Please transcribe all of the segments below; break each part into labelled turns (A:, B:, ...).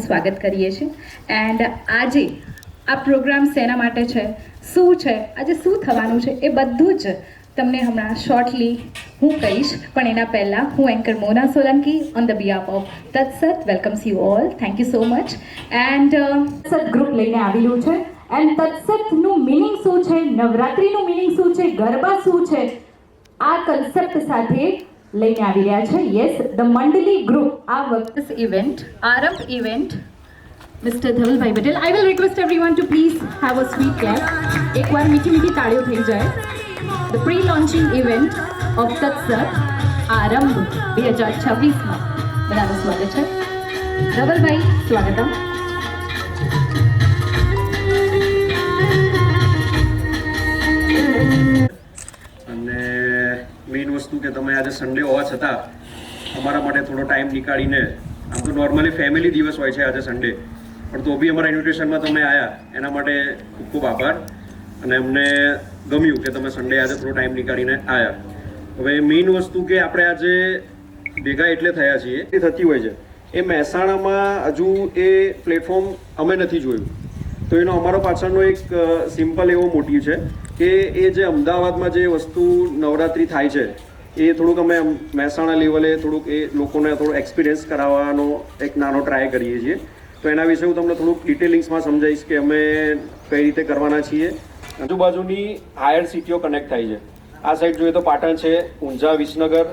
A: સ્વાગત કરીએ છીએ. એન્ડ આજે આ પ્રોગ્રામ શેના માટે છે, શું છે, આજે શું થવાનું છે, એ બધું જ તમને હમણાં શોર્ટલી હું કહીશ. પણ એના પહેલાં હું anchor Mona Solanki on the behalf of Tatsat welcomes you all. Thank you so much. And Tatsat group લઈને આવેલું છે. એન્ડ તત્સતનું મિનિંગ શું છે, નવરાત્રિનું મિનિંગ શું છે, ગરબા શું છે, આ કન્સેપ્ટ સાથે લઈને આવી રહ્યા છે. યસ, ધ મંડલી ગ્રુપ આ વખતે ઇવેન્ટ આરંભ event mister Dhavalbhai Patel. I will request everyone to please have a sweet clap. એકવાર મીઠી મીઠી તાળીઓ થઈ જાય. The pre launching event of Tatsat Aarambh 2026માં બધાનું સ્વાગત છે. ધવલભાઈ, સ્વાગતમ.
B: અને મેઇન વસ્તુ કે તમે આજે સન્ડે હોવા છતાં અમારા માટે થોડો ટાઈમ નીકાળીને, આમ તો નોર્મલી ફેમિલી દિવસ હોય છે આજે સન્ડે, પણ તો બી અમારા ઇન્વિટેશનમાં તમે આવ્યા એના માટે ખૂબ ખૂબ આભાર. અને અમને ગમ્યું કે તમે સન્ડે આજે થોડો ટાઈમ નીકાળીને આવ્યા. હવે મેઇન વસ્તુ કે આપણે આજે ભેગા એટલે થયા છીએ એ થતી હોય છે, એ મહેસાણામાં હજુ એ પ્લેટફોર્મ અમે નથી જોયું. તો એનો અમારો પાછળનો એક સિમ્પલ એવો મોટિવ છે કે એ જે અમદાવાદમાં જે વસ્તુ નવરાત્રિ થાય છે એ થોડુંક અમે મહેસાણા લેવલે થોડુંક એ લોકોને થોડું એક્સપિરિયન્સ કરાવવાનો એક નાનો ટ્રાય કરીએ છીએ. તો એના વિશે હું તમને થોડુંક ડિટેલિંગ્સમાં સમજાવીશ કે અમે કઈ રીતે કરવાના છીએ. આજુબાજુની હાયર સિટીઓ કનેક્ટ થાય છે. આ સાઈડ જોઈએ તો પાટણ છે, ઊંઝા, વિસનગર,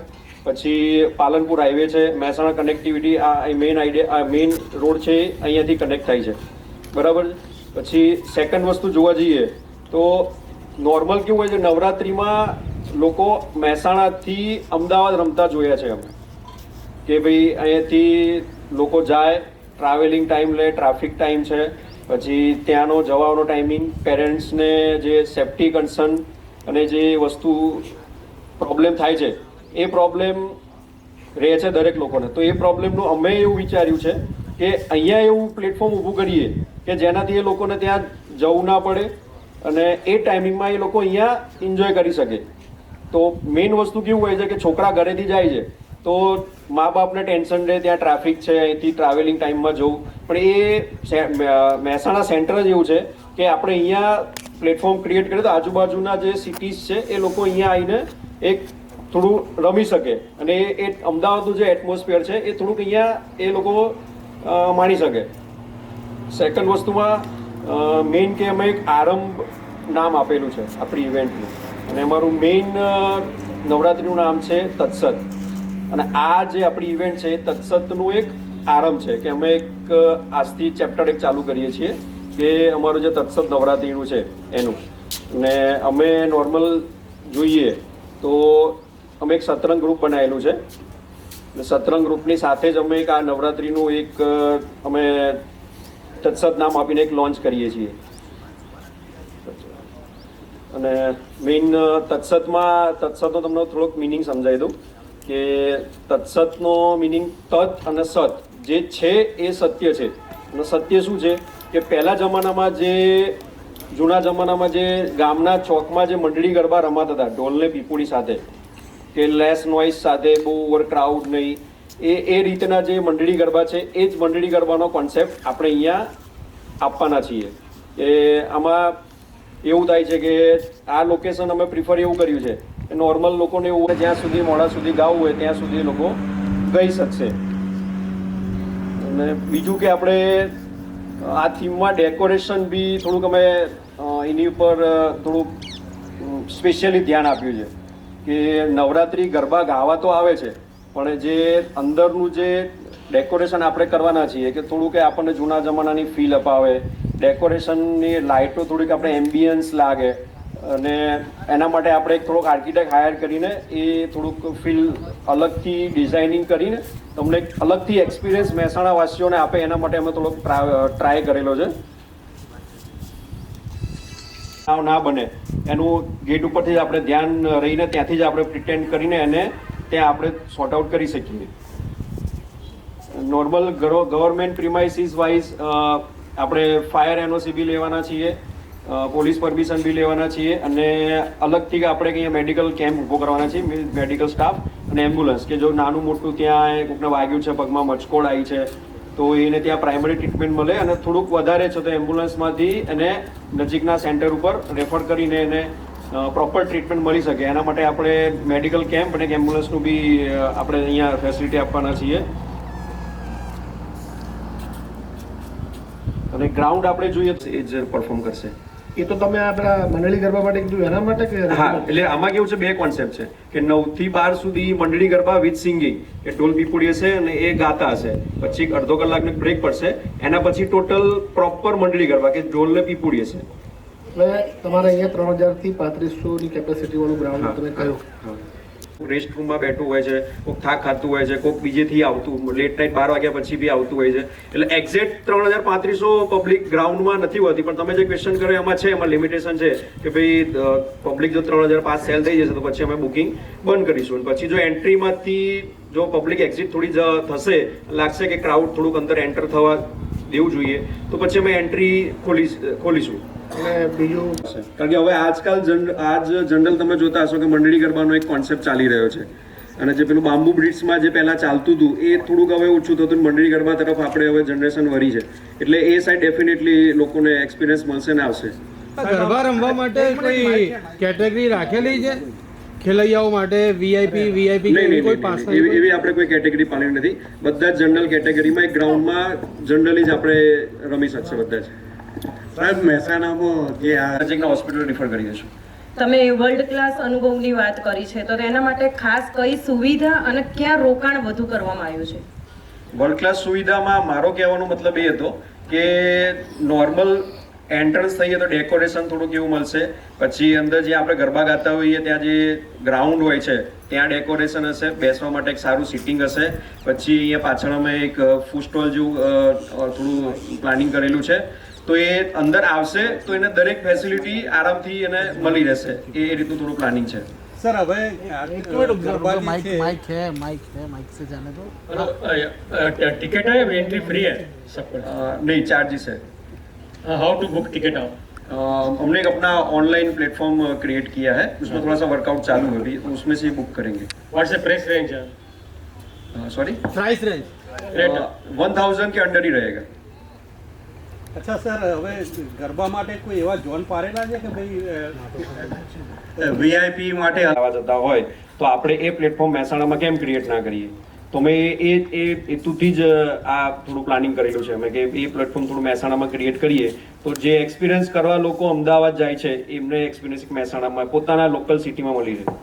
B: પછી પાલનપુર હાઈવે છે, મહેસાણા કનેક્ટિવિટી, આ મેઇન રોડ છે અહીંયાથી કનેક્ટ થાય છે, બરાબર. પછી સેકન્ડ વસ્તુ જોવા જઈએ તો નોર્મલ કેવું હોય છે, નવરાત્રિમાં લોકો મહેસાણાથી અમદાવાદ રમતા જોયા છે અમે, કે ભાઈ અહીંયાથી લોકો જાય, ટ્રાવેલિંગ ટાઈમ લે, ટ્રાફિક ટાઈમ છે, પછી ત્યાંનો જવાનો ટાઈમિંગ, પેરેન્ટ્સને જે સેફ્ટી કન્સર્ન અને જે વસ્તુ પ્રોબ્લેમ થાય છે એ પ્રોબ્લેમ રહે છે દરેક લોકોને. તો એ પ્રોબ્લેમનું અમે એવું વિચાર્યું છે કે અહીંયા એવું પ્લેટફોર્મ ઊભું કરીએ કે જેનાથી એ લોકોને ત્યાં જવું ના પડે અને એ ટાઈમિંગમાં એ લોકો અહીંયા એન્જોય કરી શકે. તો મેઇન વસ્તુ કેવું હોય છે કે છોકરા ઘરેથી જાય છે તો મા બાપને ટેન્શન રહે, ત્યાં ટ્રાફિક છે, અહીંથી ટ્રાવેલિંગ ટાઈમમાં જવું. પણ એ મહેસાણા સેન્ટર જ એવું છે કે આપણે અહીંયા પ્લેટફોર્મ ક્રિએટ કરીએ તો આજુબાજુના જે સિટીઝ છે એ લોકો અહીંયા આવીને એક થોડું રમી શકે અને એ અમદાવાદનું જે એટમોસ્ફિયર છે એ થોડુંક અહીંયા એ લોકો માણી શકે. સેકન્ડ વસ્તુમાં મેઇન કે અમે એક આરંભ નામ આપેલું છે આપણી ઇવેન્ટનું, અને અમારું મેઇન નવરાત્રિનું નામ છે તત્સત. અને આ જે આપણી ઇવેન્ટ છે એ તત્સતનું એક આરંભ છે કે અમે એક આજથી ચેપ્ટર એક ચાલુ કરીએ છીએ કે અમારું જે તત્સત નવરાત્રિનું છે એનું. અને અમે નોર્મલ જોઈએ તો અમે એક સતરંગ ગ્રુપ બનાવેલું છે. સતરંગ ગ્રુપની સાથે જ અમે એક આ નવરાત્રિનું એક અમે તત્સત નામ આપીને એક લોન્ચ કરીએ છીએ. અને મેઇન તત્સતનો તમને થોડોક મિનિંગ સમજાવી દઉં કે તત્સતનો મિનિંગ તત અને સત જે છે એ સત્ય છે. અને સત્ય શું છે કે પહેલા જમાનામાં જૂના જમાનામાં જે ગામના ચોકમાં જે મંડળી ગરબા રમાતા હતા ઢોલને પીપુડી સાથે, કે લેસ નોઇઝ સાથે, બહુ ઓવર ક્રાઉડ નહીં, એ રીતના જે મંડળી ગરબા છે એ જ મંડળી ગરબાનો કોન્સેપ્ટ આપણે અહીંયા આપવાના છીએ. કે આમાં એવું થાય છે કે આ લોકેશન અમે પ્રિફર એવું કર્યું છે કે નોર્મલ લોકોને એવું હોય જ્યાં સુધી મોડા સુધી ગાવું હોય ત્યાં સુધી લોકો ગઈ શકશે. અને બીજું કે આપણે આ થીમમાં ડેકોરેશન બી થોડુંક અમે એની ઉપર થોડુંક સ્પેશિયલી ધ્યાન આપ્યું છે કે નવરાત્રિ ગરબા ગાવા તો આવે છે પણ જે અંદરનું જે ડેકોરેશન આપણે કરવાના છીએ કે થોડું કે આપણને જૂના જમાનાની ફીલ અપાવે, ડેકોરેશનની લાઇટો થોડીક આપણે એમ્બિયન્સ લાગે, અને એના માટે આપણે એક થોડોક આર્કિટેક્ટ હાયર કરીને એ થોડુંક ફીલ અલગથી ડિઝાઇનિંગ કરીને તમને એક અલગથી એક્સપિરિયન્સ મહેસાણાવાસીઓને આપે એના માટે અમે થોડોક ટ્રાય કરેલો છે. ના બને એનું ગેટ ઉપરથી જ આપણે ધ્યાન રહીને ત્યાંથી જ આપણે પ્રિટેન્ડ કરીને એને ત્યાં આપણે સોર્ટ આઉટ કરી શકીએ. નોર્મલ ગવર્મેન્ટ પ્રિમાઇસીસ વાઇઝ આપણે ફાયર એનઓસી બી લેવાના છીએ, પોલીસ પરમિશન બી લેવાના છીએ, અને અલગથી આપણે અહીંયા મેડિકલ કેમ્પ ઊભો કરવાના છીએ, મેડિકલ સ્ટાફ અને એમ્બ્યુલન્સ કે જો નાનું મોટું ત્યાં કોઈને વાગ્યું છે, પગમાં મચકોડ આવી છે તો એને ત્યાં પ્રાઇમરી ટ્રીટમેન્ટ મળે અને થોડુંક વધારે છે તો એમ્બ્યુલન્સમાંથી એને નજીકના સેન્ટર ઉપર રેફર કરીને એને પ્રોપર ટ્રીટમેન્ટ મળી શકે. એના માટે આપણે મેડિકલ કેમ્પ અને એમ્બ્યુલન્સનું બી આપણે અહીંયા ફેસિલિટી આપવાના છીએ. અને ગ્રાઉન્ડ આપણે જોઈએ એ જ પરફોર્મ કરશે.
C: એ તો તમે આપણા મંડળી ગરબા માટે કીધું એના માટે કે
B: હા, એટલે આમાં કેવું છે, બે કોન્સેપ્ટ છે કે 9 થી 12 સુધી મંડળી ગરબા વિથ સિંગિંગ, એ ઢોલ પીપુડી હશે અને એ ગાતા હશે. પછી અડધો કલાકનો બ્રેક પડશે. એના પછી ટોટલ પ્રોપર મંડળી ગરબા કે ઢોલ ને પીપુડી હશે.
C: એટલે તમારે અહીંયા 3000 થી 3500 ની કેપેસિટી વાળું ગ્રાઉન્ડ તમે કહ્યું.
B: રેસ્ટ રૂમમાં બેઠું હોય છે, કોઈક થાક ખાતું હોય છે, કોઈક બીજેથી આવતું લેટ નાઇટ 12 વાગ્યા પછી બી આવતું હોય છે. એટલે એક્ઝેક્ટ 3500 પબ્લિક ગ્રાઉન્ડમાં નથી હોતી, પણ તમે જે ક્વેશ્ચન કર્યો એમાં છે, એમાં લિમિટેશન છે કે ભાઈ પબ્લિક જો 3005 સેલ થઈ જશે તો પછી અમે બુકિંગ બંધ કરીશું. પછી જો એન્ટ્રીમાંથી જો પબ્લિક એક્ઝિટ થોડી થશે, લાગશે કે ક્રાઉડ થોડુંક અંદર એન્ટર થવા દેવું જોઈએ, તો પછી અમે એન્ટ્રી ખોલીશું.
C: અને બીજું
B: કારણ કે હવે આજકાલ જનરલ તમે જોતા હશો કે મંડળી ગરબાનો એક કોન્સેપ્ટ ચાલી રહ્યો છે, અને જે પેલું બાંબુ બ્રિટ્સમાં જે પહેલા ચાલતું હતું એ થોડુંક હવે ઓછું થતું. મંડળી ગરબા તરફ આપણે હવે જનરેશન વળી છે, એટલે એ સાઈડ ડેફિનેટલી લોકોને એક્સપિરિયન્સ મળશે ને આવશે.
D: ગરબા રમવા માટે કોઈ કેટેગરી રાખેલી છે ખેલૈયાઓ માટે? વીઆઈપી કોઈ પાસ
B: એવી આપણે કોઈ કેટેગરી પાડી નથી. બધા જ જનરલ કેટેગરીમાં એક ગ્રાઉન્ડમાં જનરલી જ આપણે રમી શકશે બધા જ.
E: સાહેબ, મહેસાણામાં જે આ
B: નજીકના હોસ્પિટલ રિફર કરી દઈશું.
F: તમે વર્લ્ડ ક્લાસ અનુભવની વાત કરી છે, તો તેના માટે ખાસ કઈ સુવિધા અને ક્યાં રોકાણ વધુ કરવામાં આવ્યું છે?
B: વર્લ્ડ ક્લાસ સુવિધામાં મારો કહેવાનો મતલબ એ હતો કે નોર્મલ એન્ટ્રન્સ થઈએ તો ડેકોરેશન થોડુંક એવું મળશે. પછી અંદર જે આપણે ગરબા ગાતા હોઈએ ત્યાં જે ગ્રાઉન્ડ હોય છે ત્યાં ડેકોરેશન હશે, બેસવા માટે એક સારું સિટિંગ હશે. પછી અહીંયા પાછળ અમે એક ફૂડ સ્ટોલ જેવું થોડું પ્લાનિંગ કરેલું છે, તો એ અંદર આવશે તો એને દરેક ફેસિલિટી આરામથી એને મળી રહેશે. એ રીતનું થોડું પ્લાનિંગ છે.
D: સર હવે
G: माइक से जाने दो.
H: टिकट है या एंट्री फ्री है सबको?
B: नहीं, चार्जेस है.
H: हाउ टू बुक टिकट आप?
B: हमने एक अपना ऑनलाइन प्लेटफॉर्म क्रिएट किया है, उसमें थोड़ा सा वर्कआउट चालू है अभी, तो उसमें से बुक करेंगे.
H: What's the price range?
B: Sorry,
D: price range?
H: Rate
B: 1000 के अंडर ही रहेगा.
D: અચ્છા સર, હવે ગરબા માટે કોઈ એવા ઝોન પાડેલા છે કે ભાઈ
E: વીઆઈપી માટે
B: આવવા જતા હોય તો આપણે એ પ્લેટફોર્મ મહેસાણામાં કેમ ક્રિએટ ના કરીએ? તો મેં એ હેતુથી જ આ થોડું પ્લાનિંગ કરેલું છે અમે કે એ પ્લેટફોર્મ થોડું મહેસાણામાં ક્રિએટ કરીએ તો જે એક્સપિરિયન્સ કરવા લોકો અમદાવાદ જાય છે એમને એક્સપિરિયન્સ મહેસાણામાં પોતાના લોકલ સિટીમાં મળી રહે.